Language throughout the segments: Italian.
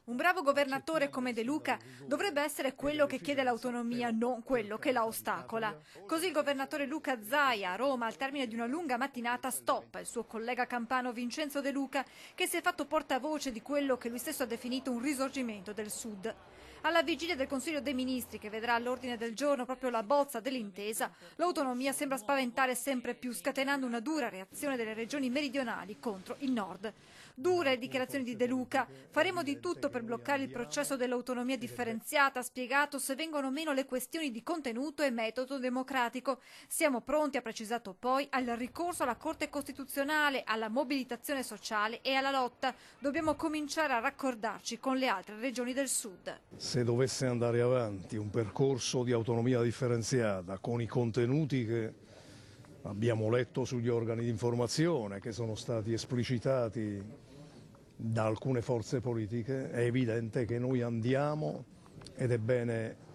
Un bravo governatore come De Luca dovrebbe essere quello che chiede l'autonomia, non quello che la ostacola. Così il governatore Luca Zaia a Roma, al termine di una lunga mattinata, stoppa il suo collega campano Vincenzo De Luca, che si è fatto portavoce di quello che lui stesso ha definito un risorgimento del Sud. Alla vigilia del Consiglio dei Ministri, che vedrà all'ordine del giorno proprio la bozza dell'intesa, l'autonomia sembra spaventare sempre più, scatenando una dura reazione delle regioni meridionali contro il Nord. Dure le dichiarazioni di De Luca. Faremo di tutto per bloccare il processo dell'autonomia differenziata, ha spiegato, se vengono meno le questioni di contenuto e metodo democratico. Siamo pronti, ha precisato poi, al ricorso alla Corte Costituzionale, alla mobilitazione sociale e alla lotta. Dobbiamo cominciare a raccordarci con le altre regioni del Sud. Se dovesse andare avanti un percorso di autonomia differenziata con i contenuti che abbiamo letto sugli organi di informazione, che sono stati esplicitati da alcune forze politiche, è evidente che noi andiamo, ed è bene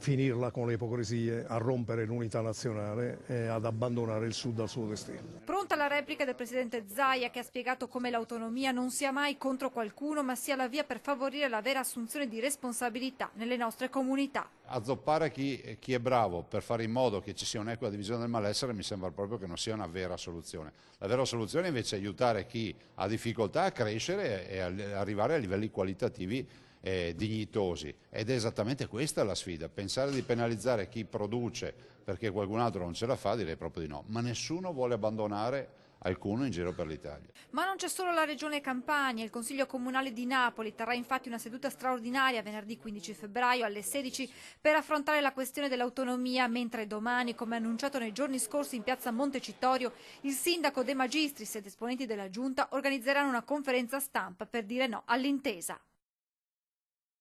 finirla con le ipocrisie, a rompere l'unità nazionale e ad abbandonare il Sud al suo destino. Pronta la replica del presidente Zaia, che ha spiegato come l'autonomia non sia mai contro qualcuno, ma sia la via per favorire la vera assunzione di responsabilità nelle nostre comunità. Azzoppare chi è bravo per fare in modo che ci sia un'equa divisione del malessere mi sembra proprio che non sia una vera soluzione. La vera soluzione invece è aiutare chi ha difficoltà a crescere e arrivare a livelli qualitativi dignitosi, ed è esattamente questa la sfida. Pensare di penalizzare chi produce perché qualcun altro non ce la fa, direi proprio di no, ma nessuno vuole abbandonare alcuno in giro per l'Italia. Ma non c'è solo la regione Campania. Il Consiglio Comunale di Napoli terrà infatti una seduta straordinaria venerdì 15 febbraio alle 16 per affrontare la questione dell'autonomia, mentre domani, come annunciato nei giorni scorsi in piazza Montecitorio, il sindaco De Magistris ed esponenti della giunta organizzeranno una conferenza stampa per dire no all'intesa.